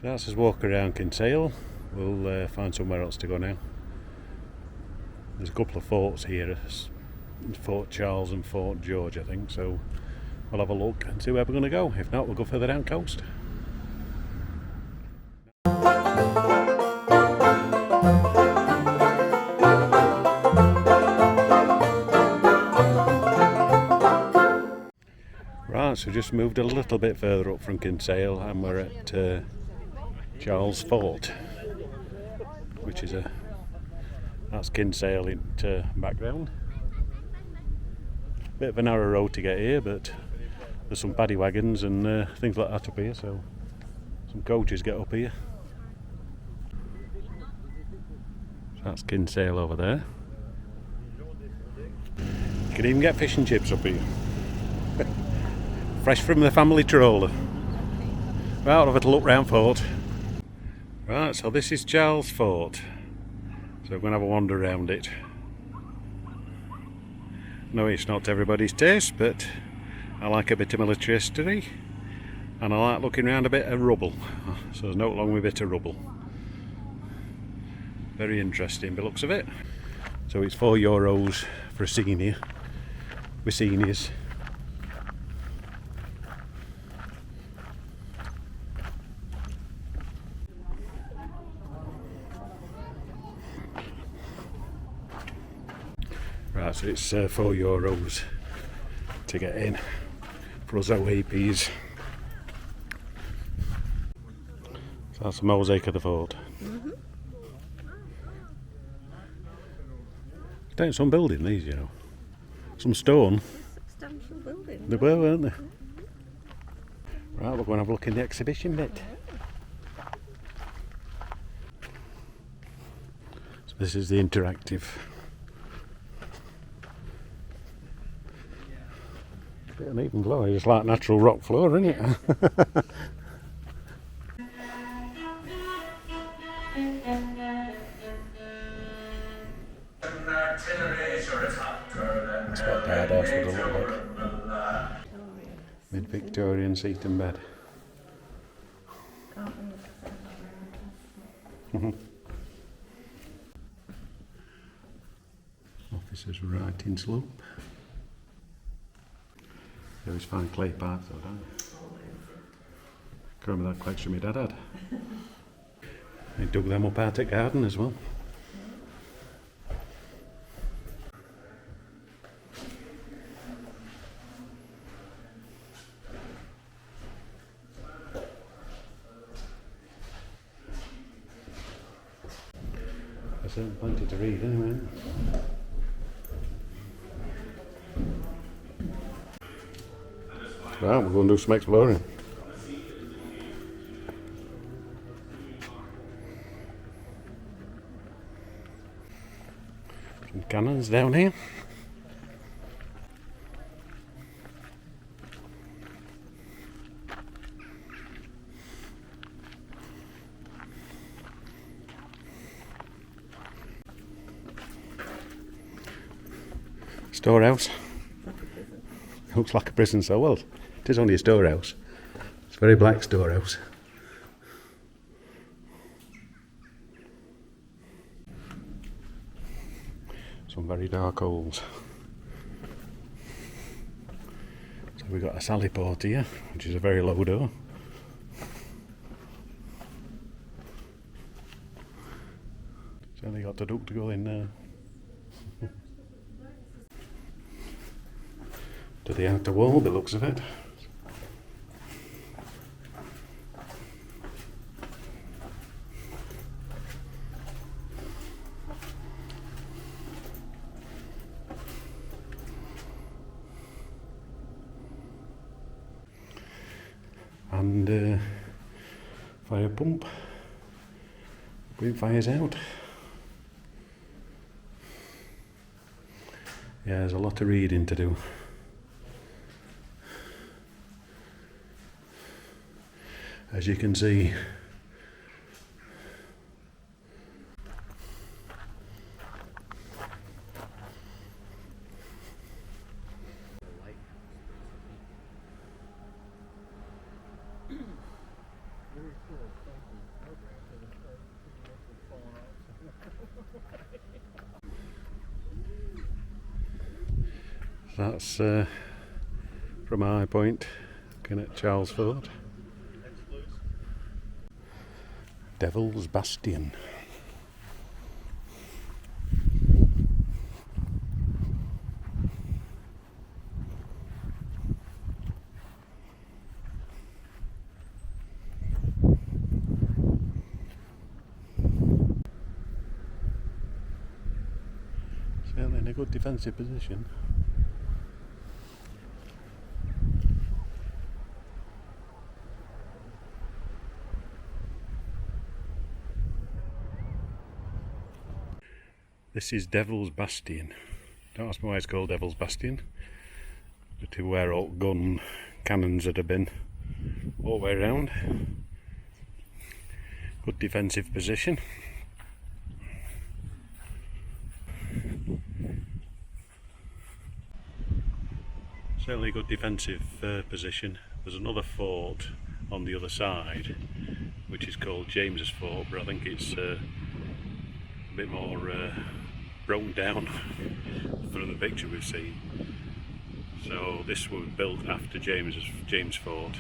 So that's us walk around Kinsale. We'll find somewhere else to go now. There's a couple of forts here, Fort Charles and Fort George I think, so we'll have a look and see where we're going to go. If not, we'll go further down coast. Right, so just moved a little bit further up from Kinsale and we're at Charles Fort, which is that's Kinsale into background. Bit of a narrow road to get here, but there's some paddy wagons and things like that up here, so some coaches get up here. So that's Kinsale over there. You can even get fish and chips up here. Fresh from the family trawler. Right, I'll have a look round Fort. Right, so this is Charles Fort. So we're going to have a wander around it. No, it's not everybody's taste, but I like a bit of military history and I like looking around a bit of rubble. So there's no long with a bit of rubble. Very interesting by the looks of it. So it's €4 for a senior. We're seniors. Right, so it's €4 to get in for us OAPs. So that's the mosaic of the fort. Down some building these, you know. Some stone. Substantial building. They were, weren't they? Right, we're going to have a look in the exhibition bit. So this is the interactive. Bit uneven floor, it's like natural rock floor, isn't it? That's what Dad house would have looked like. Mid-Victorian seat and bed. Officers writing slope. They always find clay parts though, don't you? I remember that collection my dad had. He dug them up out at garden as well. There's plenty to read anyway. Right, we're going to do some exploring. Some cannons down here. Storehouse. Looks like a prison, so well. It is only a storehouse. It's a very black storehouse. Some very dark holes. So we've got a sally port here, which is a very low door. So they got the duck to go in there. To the outer wall, by the looks of it. And fire pump. Green fire's out. Yeah, there's a lot of reading to do. As you can see, Very cool. That's from High Point, looking at Charles Fort. Devil's Bastion. Certainly in a good defensive position. This is Devil's Bastion. Don't ask me why it's called Devil's Bastion. But to where all gun cannons that have been all the way around. Good defensive position. Certainly a good defensive position. There's another fort on the other side, which is called James's Fort, but I think it's a bit more broken down from the picture we've seen. So this was built after James Fort,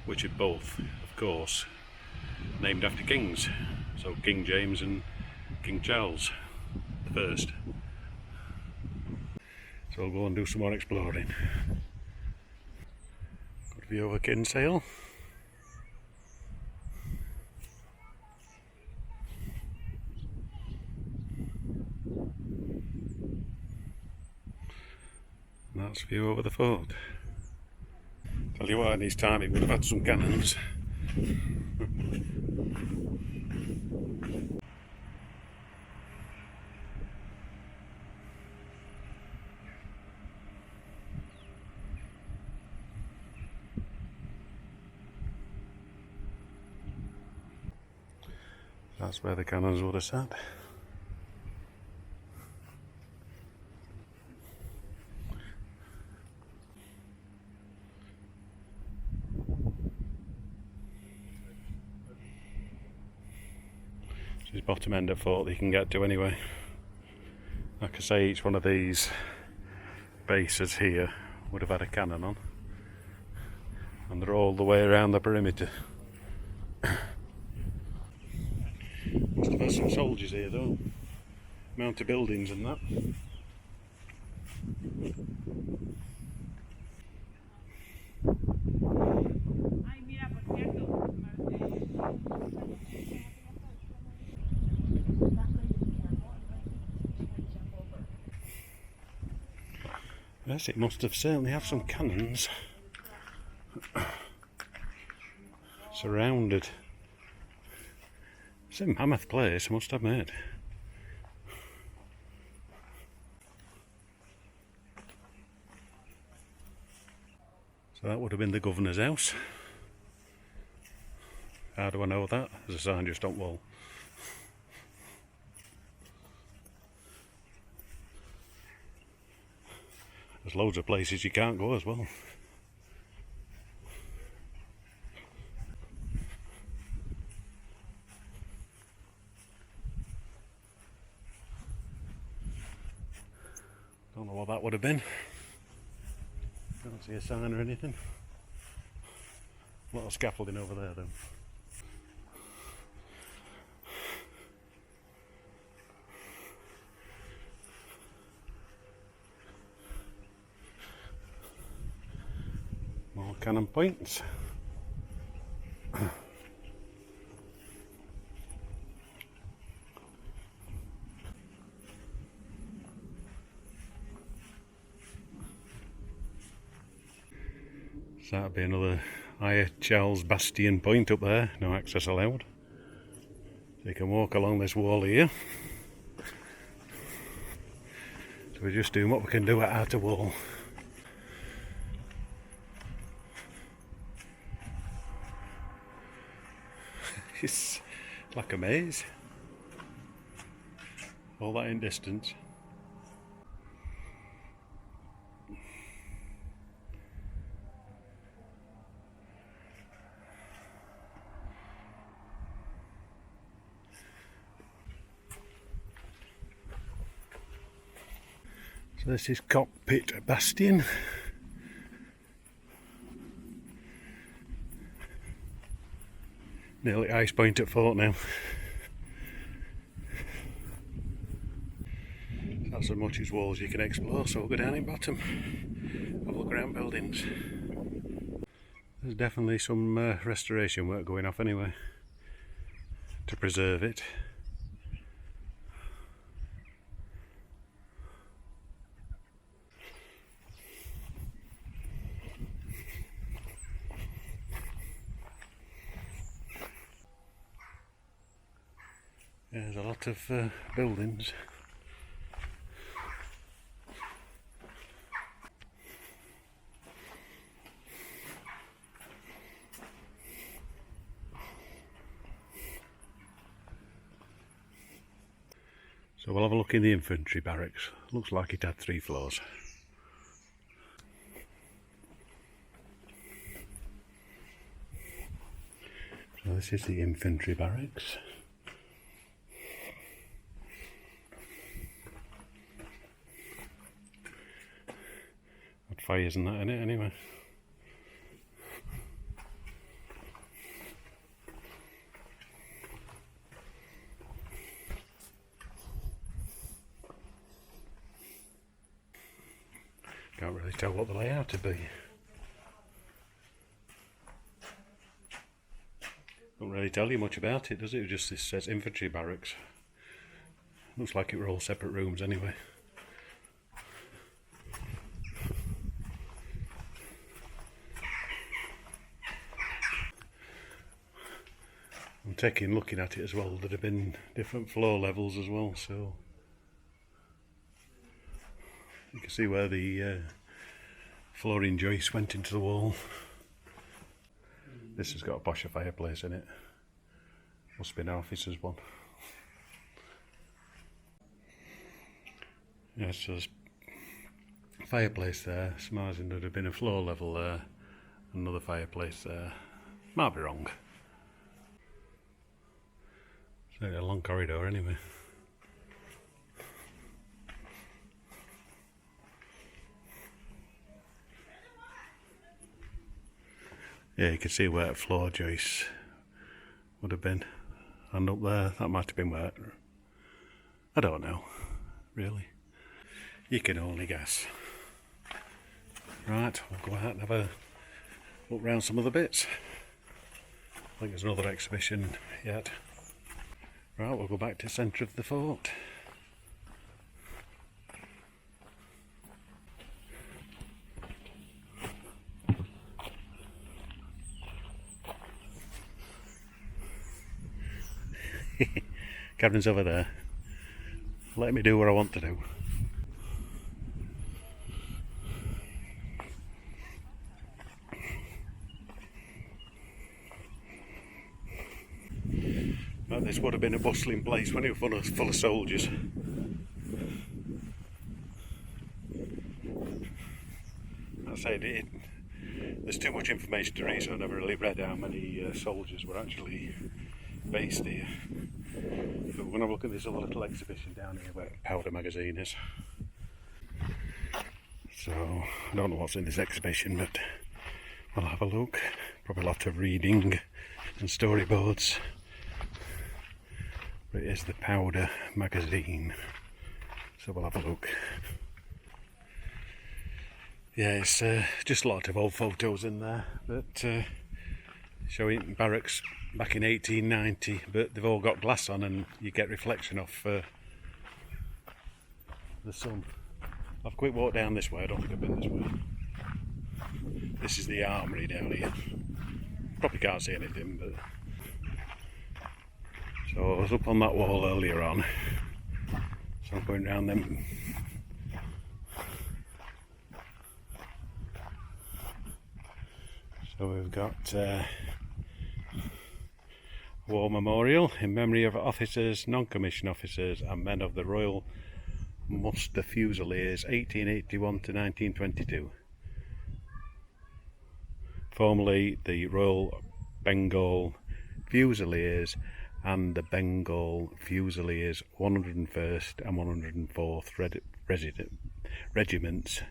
which are both, of course, named after kings. So King James and King Charles the First. So we'll go and do some more exploring. Good view over Kinsale. And that's view over the fort. Tell you what, in his time it would have had some cannons. That's where the cannons would have sat. This is bottom end of fort that you can get to anyway. Like I say, each one of these bases here would have had a cannon on, and they're all the way around the perimeter. Must have had some soldiers here though, mounted buildings and that. Yes, it must have certainly have some cannons surrounded. It's a mammoth place, I must admit. So that would have been the governor's house. How do I know that? There's a sign just on the wall. There's loads of places you can't go as well. Don't know what that would have been. Don't see a sign or anything. A lot of scaffolding over there though. More cannon points. So that'd be another higher Charles Bastion point up there, no access allowed. So you can walk along this wall here. So we're just doing what we can do at outer wall. It's like a maze. All that in distance. So this is Cockpit Bastion. Nearly ice point at fort now. That's as much as walls you can explore, so we'll go down in bottom. Have a look around buildings. There's definitely some restoration work going off anyway to preserve it. There's a lot of buildings. So we'll have a look in the infantry barracks. Looks like it had 3 floors. So this is the infantry barracks. Had fires and that in it anyway. Can't really tell what the layout would be. Don't really tell you much about it, does it? Just this says infantry barracks. Looks like it were all separate rooms anyway. I'm taking looking at it as well. There'd have been different floor levels as well, so you can see where the flooring joist went into the wall. This has got a posher fireplace in it. Must be an officer's one. Yeah, so there's a fireplace there. Surmising there'd have been a floor level there. Another fireplace there. Might be wrong. It's a long corridor anyway. Yeah, you can see where floor joists would have been. And up there, that might have been where... I don't know, really. You can only guess. Right, we'll go out and have a look round some other bits. I think there's another exhibition yet. Right, we'll go back to the centre of the fort. Cameron's over there. Let me do what I want to do. But this would have been a bustling place when it was full of soldiers. I said there's too much information to read, so I never really read how many soldiers were actually based here. So we're going to look at this other little exhibition down here where Powder Magazine is. So I don't know what's in this exhibition, but we'll have a look. Probably a lot of reading and storyboards. But it is the Powder Magazine, so we'll have a look. Yeah, it's just a lot of old photos in there, but showing barracks back in 1890, but they've all got glass on and you get reflection off the sun. I'll have a quick walk down this way. I don't think I've been this way. This is the armoury down here. Probably can't see anything, but so I was up on that wall earlier on, so I'm going round them. So we've got War Memorial in memory of officers, non-commissioned officers and men of the Royal Muster Fusiliers 1881 to 1922. Formerly the Royal Bengal Fusiliers and the Bengal Fusiliers 101st and 104th regiments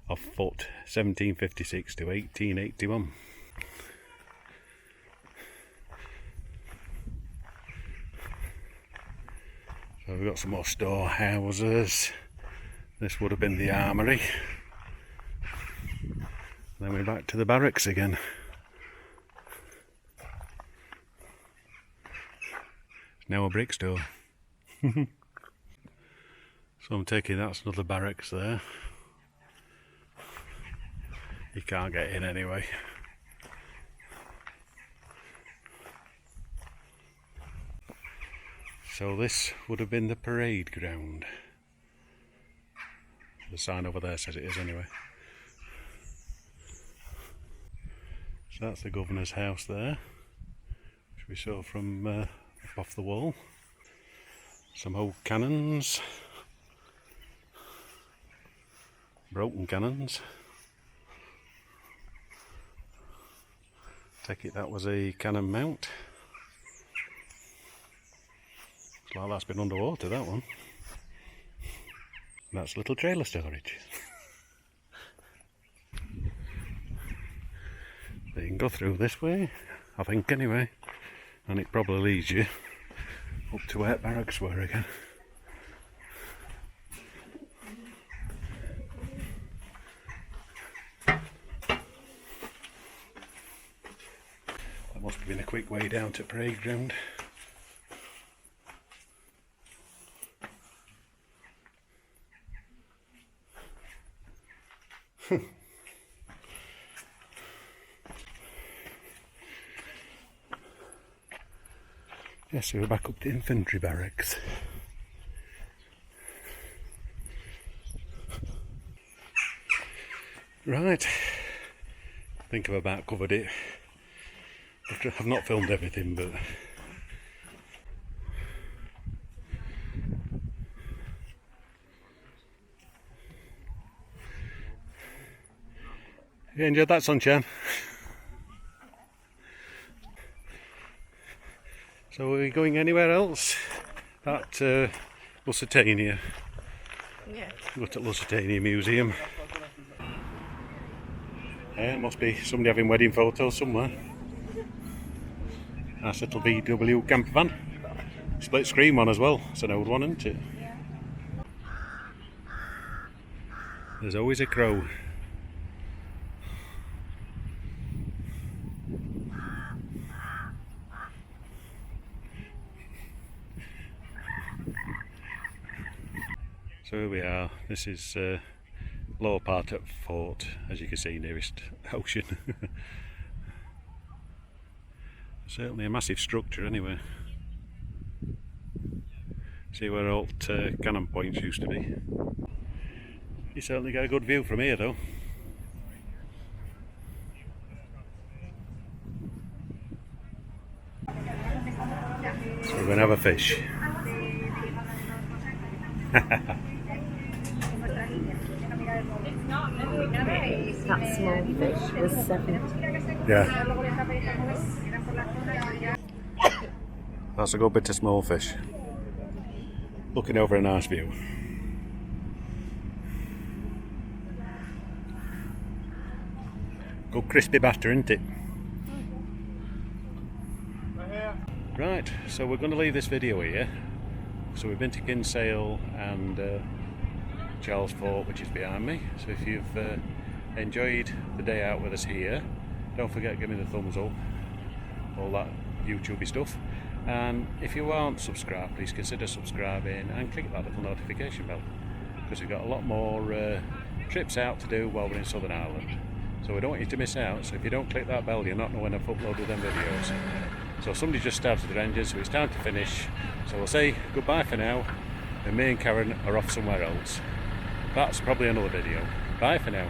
of foot 1756 to 1881. So we've got some more storehouses. This would have been the armoury. Then we're back to the barracks again. It's now a brick store. So I'm taking that's another barracks there. You can't get in anyway. So this would have been the parade ground. The sign over there says it is anyway. So that's the governor's house there, which we saw from up off the wall. Some old cannons, broken cannons. Take it that was a cannon mount. Looks like that's been underwater, that one. That's little trailer storage. You can go through this way, I think anyway, and it probably leads you up to where barracks were again. That must have been a quick way down to parade ground. Yes, we're back up to infantry barracks. Right, I think I've about covered it. I've not filmed everything, but you enjoyed that, sunshine? So are we going anywhere else? At Lusitania. Yeah. Go to Lusitania Museum. Yeah, must be somebody having wedding photos somewhere. Nice little VW camper van. Split screen one as well. It's an old one, isn't it? There's always a crow. So here we are. This is lower part of fort, as you can see, nearest ocean. Certainly a massive structure anyway. See where old cannon points used to be. You certainly get a good view from here though. So we're going to have a fish. That small fish was 7. Yeah. That's a good bit of small fish. Looking over a nice view. Good crispy batter, isn't it? Right, so we're going to leave this video here. So we've been to Kinsale and Charles Fort, which is behind me. So if you've enjoyed the day out with us here, don't forget to give me the thumbs up, all that YouTubey stuff. And if you aren't subscribed, please consider subscribing and click that little notification bell, because we've got a lot more trips out to do while we're in Southern Ireland. So we don't want you to miss out. So if you don't click that bell, you're not knowing I've uploaded them videos. So somebody just started their engine, so it's time to finish. So we'll say goodbye for now, and me and Karen are off somewhere else. That's probably another video. Bye for now.